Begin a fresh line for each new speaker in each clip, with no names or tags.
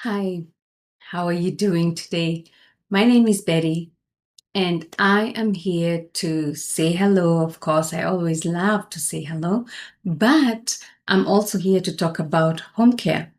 Hi, how are you doing today? My name is Betty, and I am here to say hello. Of course, I always love to say hello, but I'm also here to talk about home care.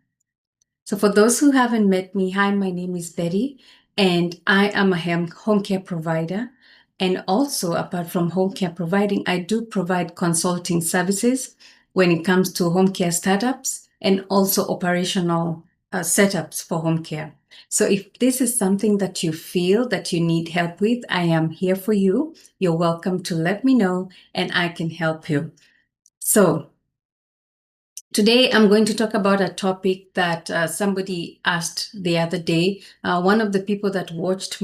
So, for those who haven't met me, hi, my name is Betty, and I am a home care provider. And also, apart from home care providing, I do provide consulting services when it comes to home care startups and also operational setups for home care. So, if this is something that you feel that you need help with, I am here for you. You're welcome to let me know and I can help you. So, today, I'm going to talk about a topic that somebody asked the other day. One of the people that watched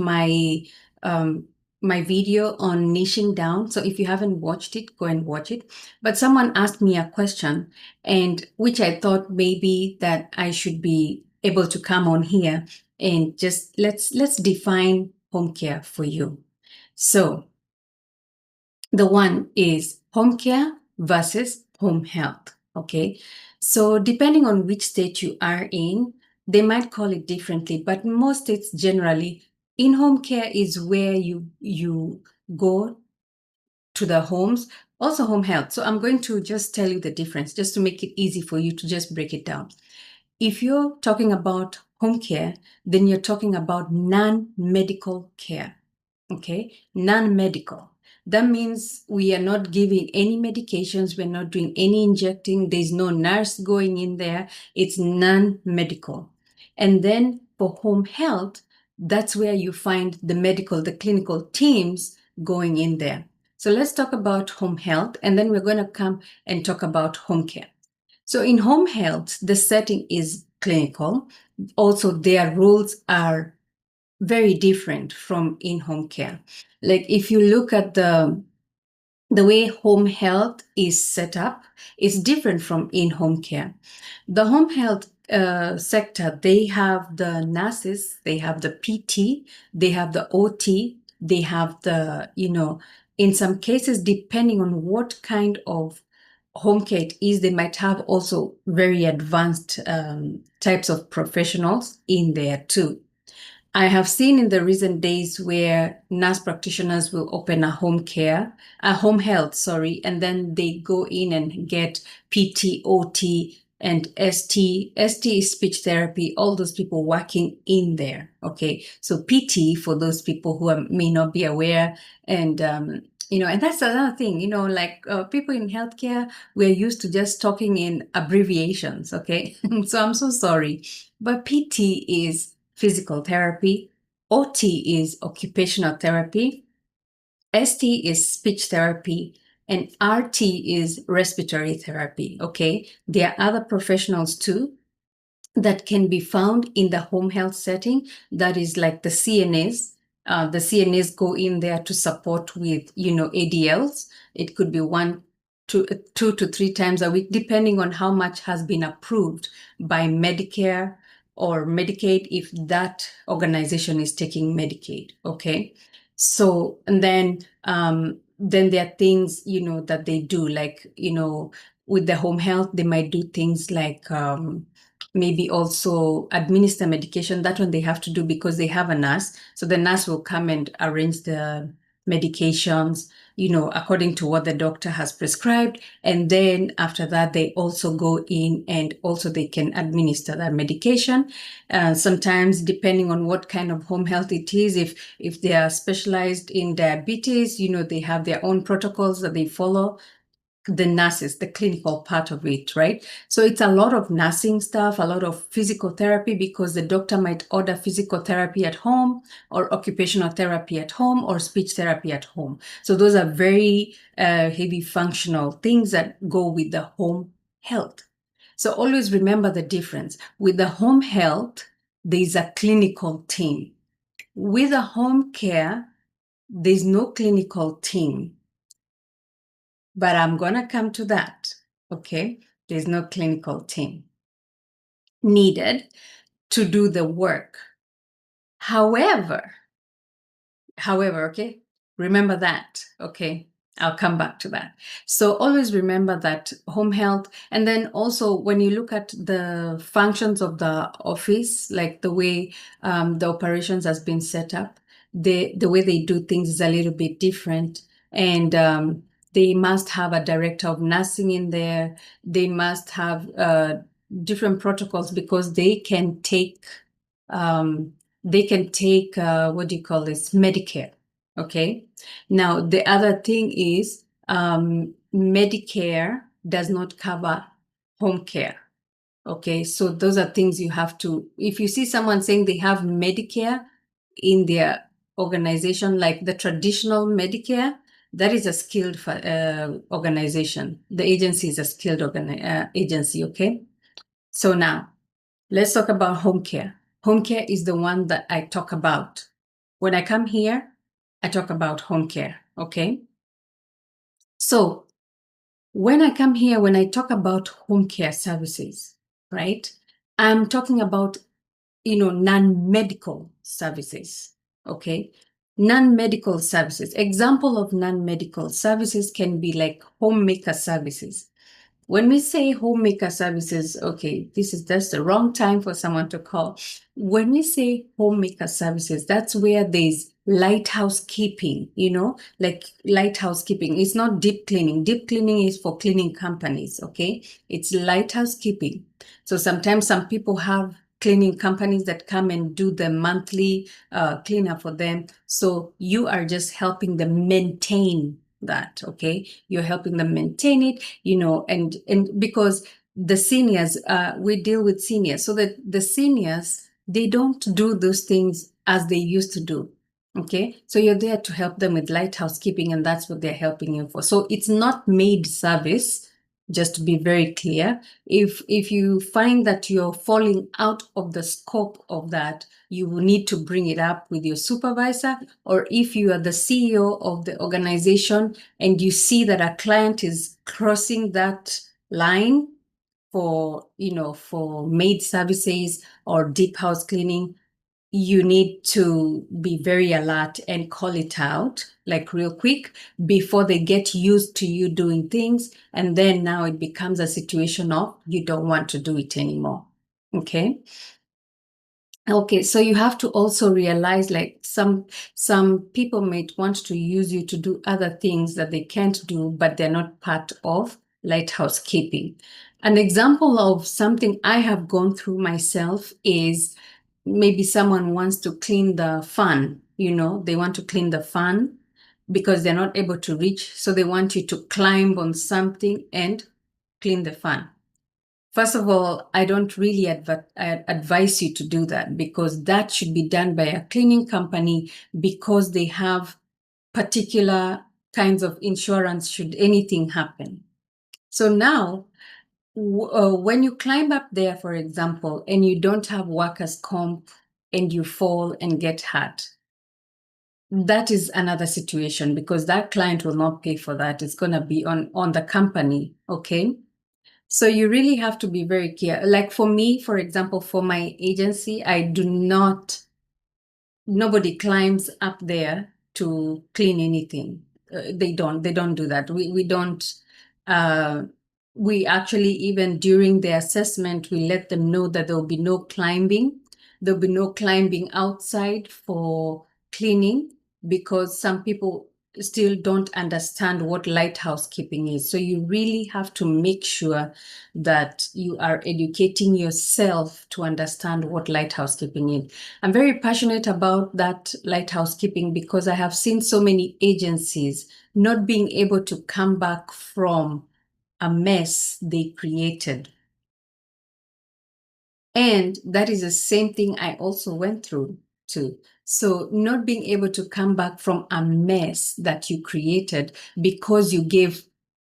um, my video on niching down. So if you haven't watched it, go and watch it. But someone asked me a question, and which I thought maybe that I should be able to come on here and just let's define home care for you. So the one is home care versus home health. Okay. So, depending on which state you are in, they might call it differently, but most states generally, in home care is where you go to the homes, also home health. So, I'm going to just tell you the difference just to make it easy for you to just break it down. If you're talking about home care, then you're talking about non-medical care. Okay, non-medical. That means we are not giving any medications, we're not doing any injecting, there's no nurse going in there. It's non-medical. And then for home health, that's where you find the clinical teams going in there. So let's talk about home health, and then we're going to come and talk about home care. So in home health, the setting is clinical. Also, their rules are very different from in-home care. Like if you look at the way home health is set up, is different from in-home care. The home health sector, they have the nurses, they have the PT, they have the OT, they have in some cases, depending on what kind of home care it is, they might have also very advanced types of professionals in there too. I have seen in the recent days where nurse practitioners will open a home health, sorry, and then they go in and get PT, OT, and ST. ST is speech therapy, all those people working in there. Okay. So PT for those people who may not be aware. And, and that's another thing, like people in healthcare, we're used to just talking in abbreviations. Okay. So I'm so sorry. But PT is physical therapy, OT is occupational therapy, ST is speech therapy, and RT is respiratory therapy. Okay. There are other professionals too that can be found in the home health setting. That is like the CNAs. The CNAs go in there to support with, ADLs. It could be two to three times a week, depending on how much has been approved by Medicare or Medicaid, if that organization is taking Medicaid. Okay. So, and then there are things, that they do, like, with the home health, they might do things like, maybe also administer medication. That one they have to do because they have a nurse. So the nurse will come and arrange the medications, according to what the doctor has prescribed. And then after that, they also go in and also they can administer that medication. Sometimes, depending on what kind of home health it is, if they are specialized in diabetes, they have their own protocols that they follow, the nurses, the clinical part of it, right? So it's a lot of nursing stuff, a lot of physical therapy, because the doctor might order physical therapy at home or occupational therapy at home or speech therapy at home. So those are very heavy functional things that go with the home health. So always remember the difference. With the home health, there's a clinical team. With a home care, there's no clinical team. But I'm going to come to that. Okay. There's no clinical team needed to do the work. However, okay. Remember that. Okay. I'll come back to that. So always remember that home health. And then also when you look at the functions of the office, like the way the operations has been set up, the way they do things is a little bit different. And they must have a director of nursing in there. They must have different protocols because they can take what do you call this, Medicare. Okay. Now the other thing is Medicare does not cover home care. Okay, so those are things you have to, if you see someone saying they have Medicare in their organization, like the traditional Medicare, that is a skilled organization. The agency is a skilled agency, okay? So now, let's talk about home care. Home care is the one that I talk about. When I come here, I talk about home care, okay? So when I come here, when I talk about home care services, right, I'm talking about, non-medical services, okay? Non-medical services. Example of non-medical services can be like homemaker services. When we say homemaker services, okay, that's the wrong time for someone to call. When we say homemaker services, that's where there's lighthouse keeping, like lighthouse keeping. It's not deep cleaning. Deep cleaning is for cleaning companies, okay? It's lighthouse keeping. So sometimes some people have cleaning companies that come and do the monthly cleanup for them. So you are just helping them maintain that, okay? You're helping them maintain it, and because the seniors, we deal with seniors, so that the seniors, they don't do those things as they used to do. Okay, so you're there to help them with light housekeeping, and that's what they're helping you for. So it's not maid service, just to be very clear. If you find that you're falling out of the scope of that, you will need to bring it up with your supervisor, or if you are the CEO of the organization and you see that a client is crossing that line for maid services or deep house cleaning, you need to be very alert and call it out like real quick before they get used to you doing things. And then now it becomes a situation of you don't want to do it anymore. Okay. Okay, so you have to also realize, like, some people might want to use you to do other things that they can't do, but they're not part of lighthouse keeping. An example of something I have gone through myself is maybe someone wants to clean the fan, they want to clean the fan because they're not able to reach, so they want you to climb on something and clean the fan. First of all, I don't really advise you to do that, because that should be done by a cleaning company, because they have particular kinds of insurance should anything happen. So now, when you climb up there, for example, and you don't have workers' comp and you fall and get hurt, that is another situation, because that client will not pay for that. It's going to be on the company, okay? So you really have to be very clear. Like for me, for example, for my agency, nobody climbs up there to clean anything. They don't do that. We don't, uh, we actually, even during the assessment, we let them know that there'll be no climbing. There'll be no climbing outside for cleaning, because some people still don't understand what lighthouse keeping is. So you really have to make sure that you are educating yourself to understand what lighthouse keeping is. I'm very passionate about that lighthouse keeping, because I have seen so many agencies not being able to come back from a mess they created. And that is the same thing I also went through too. So not being able to come back from a mess that you created because you gave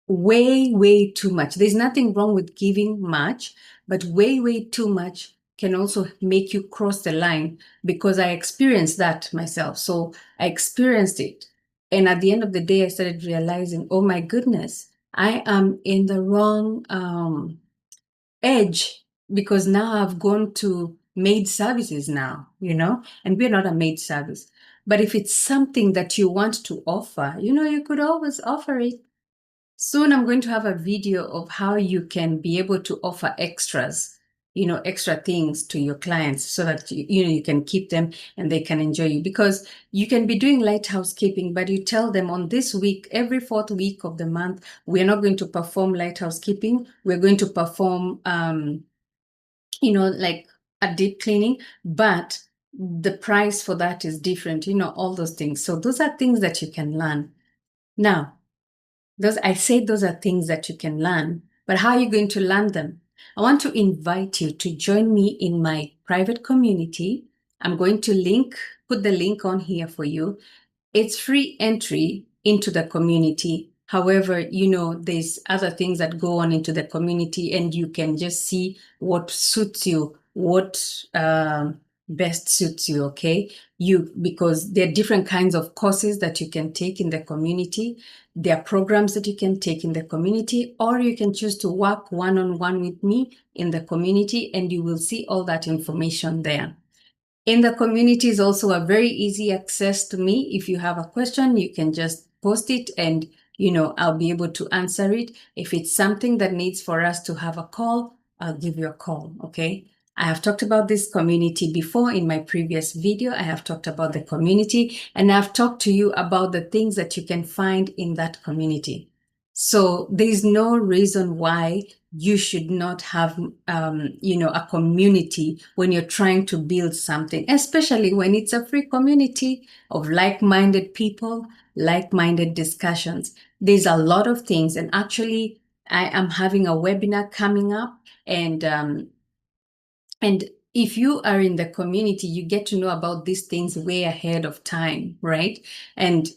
way too much. There's nothing wrong with giving much, but way too much can also make you cross the line, because I experienced that myself. So I experienced it. And at the end of the day, I started realizing, oh my goodness, I am in the wrong edge, because now I've gone to maid services now, and we're not a maid service. But if it's something that you want to offer, you could always offer it. Soon I'm going to have a video of how you can be able to offer extras, extra things to your clients so that you can keep them and they can enjoy you. Because you can be doing lighthouse keeping, but you tell them on this week, every fourth week of the month, we're not going to perform lighthouse keeping. We're going to perform, like a deep cleaning, but the price for that is different, all those things. So those are things that you can learn. Now, those are things that you can learn, but how are you going to learn them? I want to invite you to join me in my private community. I'm going to put the link on here for you. It's free entry into the community. However, there's other things that go on into the community, and you can just see what suits you, what best suits you, okay? Because there are different kinds of courses that you can take in the community. There are programs that you can take in the community, or you can choose to work one-on-one with me in the community, and you will see all that information there. In the community is also a very easy access to me. If you have a question, you can just post it and, I'll be able to answer it. If it's something that needs for us to have a call, I'll give you a call, okay? I have talked about this community before in my previous video. I have talked about the community, and I've talked to you about the things that you can find in that community. So there's no reason why you should not have, a community when you're trying to build something, especially when it's a free community of like-minded people, like-minded discussions. There's a lot of things. And actually, I am having a webinar coming up, and if you are in the community, you get to know about these things way ahead of time, right? And,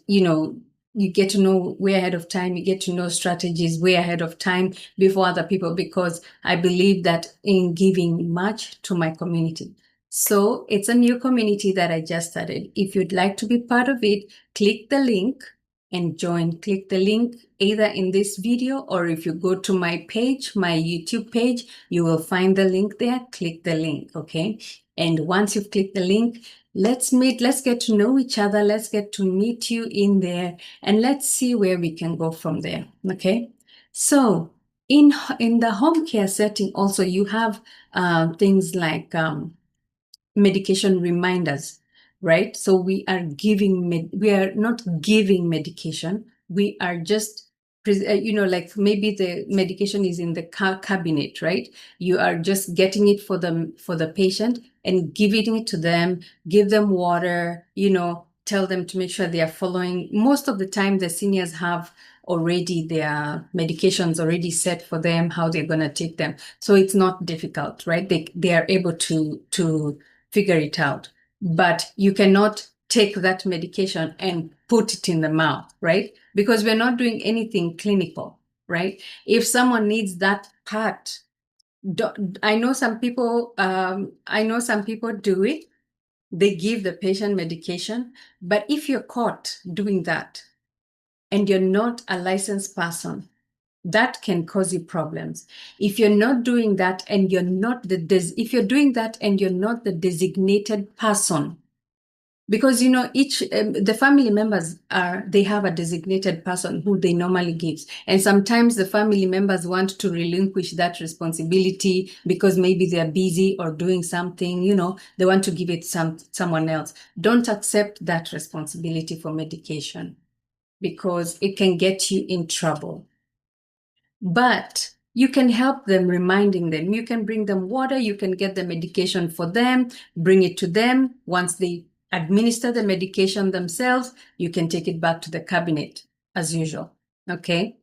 you get to know way ahead of time. You get to know strategies way ahead of time before other people, because I believe that in giving much to my community. So it's a new community that I just started. If you'd like to be part of it, click the link and join. Click the link either in this video, or if you go to my page, my YouTube page, you will find the link there. Click the link, okay? And once you've clicked the link, let's meet, let's get to know each other, let's get to meet you in there, and let's see where we can go from there, okay? So in the home care setting also, you have things like medication reminders, right? So we are not giving medication. We are just, like maybe the medication is in the cabinet, right? You are just getting it for the patient and giving it to them, give them water, tell them to make sure they are following. Most of the time, the seniors have already their medications already set for them, how they're going to take them. So it's not difficult, right? They are able to figure it out. But you cannot take that medication and put it in the mouth, right? Because we're not doing anything clinical, right? If someone needs that part, I know some people do it. They give the patient medication. But if you're caught doing that and you're not a licensed person, that can cause you problems. If you're not doing that and you're not if you're doing that and you're not the designated person, because each the family members they have a designated person who they normally gives, and sometimes the family members want to relinquish that responsibility because maybe they're busy or doing something, they want to give it someone else. Don't accept that responsibility for medication, because it can get you in trouble. But you can help them, reminding them. You can bring them water. You can get the medication for them, bring it to them. Once they administer the medication themselves, you can take it back to the cabinet as usual. Okay?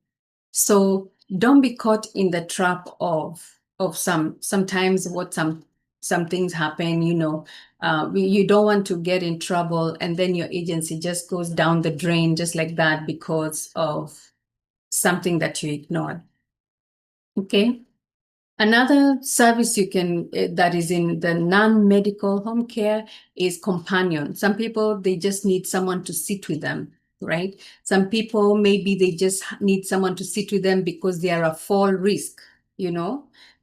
So don't be caught in the trap of sometimes what some things happen, you don't want to get in trouble, and then your agency just goes down the drain just like that because of something that you ignored. Okay. Another service you can that is in the non-medical home care is companion. Some people, they just need someone to sit with them, right? Some people, maybe they just need someone to sit with them because they are a fall risk,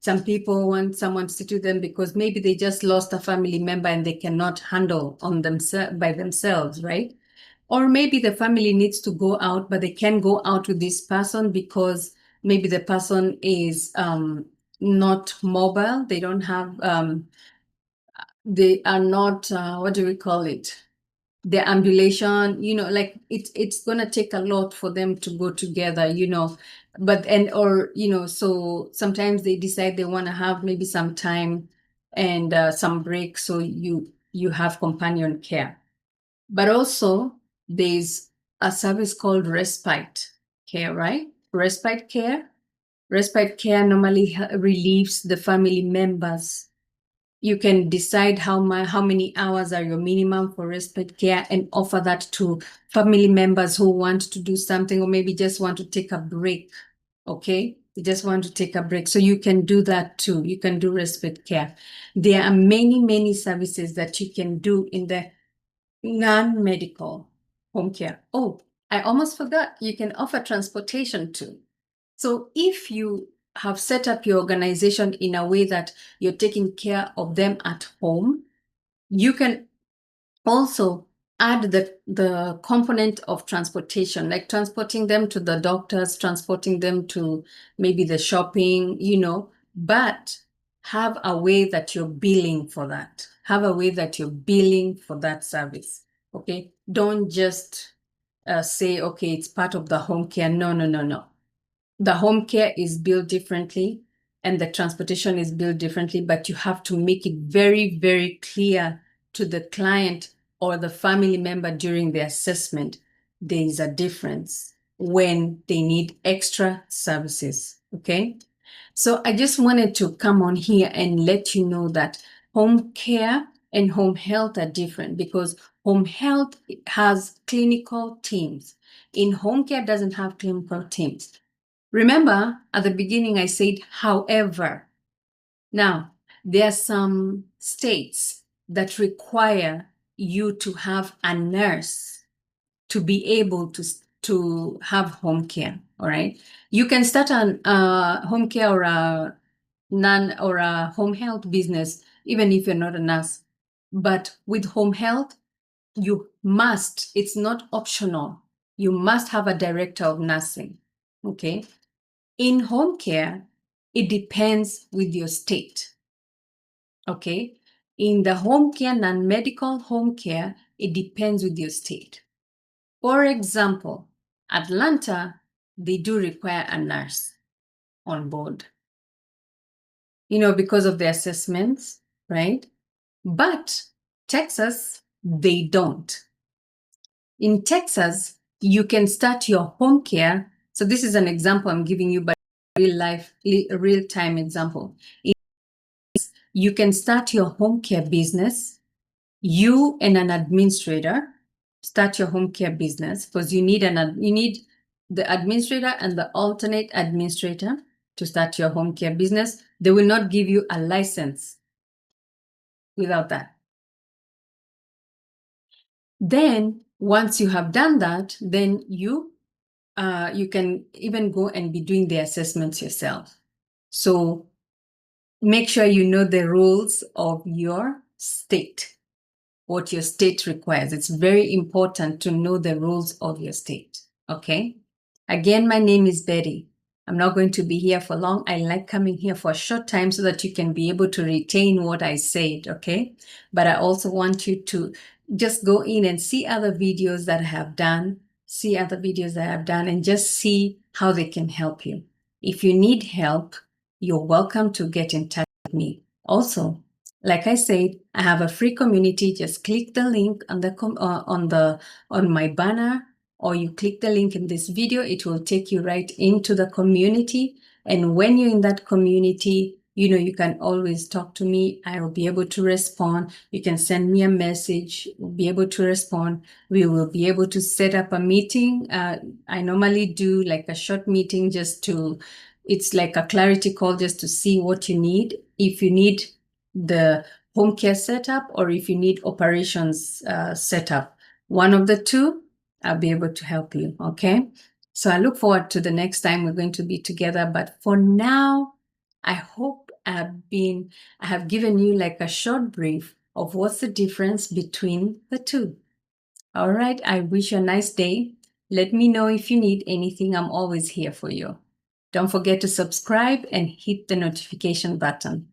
Some people want someone to sit with them because maybe they just lost a family member and they cannot handle on themselves by themselves, right? Or maybe the family needs to go out, but they can go out with this person because maybe the person is not mobile. They don't have, they are not, what do we call it? The ambulation, like it's gonna take a lot for them to go together, but so sometimes they decide they want to have maybe some time and some break, so you have companion care. But also there's a service called respite care, right? Respite care normally relieves the family members. You can decide how many hours are your minimum for respite care and offer that to family members who want to do something or maybe just want to take a break. Okay, you just want to take a break. So you can do that too. You can do respite care. There are many services that you can do in the non-medical home care. Oh, I almost forgot. You can offer transportation too. So if you have set up your organization in a way that you're taking care of them at home, you can also add the component of transportation, like transporting them to the doctors, transporting them to maybe the shopping, but have a way that you're billing for that. Have a way that you're billing for that service. Okay. Don't just say, okay, it's part of the home care. No. The home care is built differently and the transportation is built differently, but you have to make it very, very clear to the client or the family member during the assessment. There is a difference when they need extra services. Okay. So I just wanted to come on here and let you know that home care and home health are different because home health has clinical teams. In home care doesn't have clinical teams. Remember, at the beginning, I said, however. Now, there are some states that require you to have a nurse to be able to have home care. All right. You can start a home care or a home health business, even if you're not a nurse. But with home health, it's not optional. You must have a director of nursing. Okay. In home care, it depends with your state. Okay. In the home care, non-medical home care, it depends with your state. For example, Atlanta, they do require a nurse on board, because of the assessments, right? But Texas, they don't. In Texas, you can start your home care. So this is an example I'm giving you, but real-time example. You can start your home care business. You and an administrator start your home care business because you need the administrator and the alternate administrator to start your home care business. They will not give you a license without that. Then once you have done that, then you can even go and be doing the assessments yourself. So make sure you know the rules of your state, what your state requires. It's very important to know the rules of your state. Okay. Again, my name is Betty. I'm not going to be here for long. I like coming here for a short time so that you can be able to retain what I said. Okay. But I also want you to just go in and see other videos that I have done, and just see how they can help you. If you need help, you're welcome to get in touch with me. Also, like I said, I have a free community. Just click the link on my banner, or you click the link in this video. It will take you right into the community. And when you're in that community, you can always talk to me. I will be able to respond. You can send me a message. We'll be able to respond. We will be able to set up a meeting. I normally do like a short meeting it's like a clarity call just to see what you need. If you need the home care setup or if you need operations setup, one of the two, I'll be able to help you. Okay. So I look forward to the next time we're going to be together. But for now, I hope I have given you like a short brief of what's the difference between the two. All right, I wish you a nice day. Let me know if you need anything. I'm always here for you. Don't forget to subscribe and hit the notification button.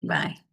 Bye.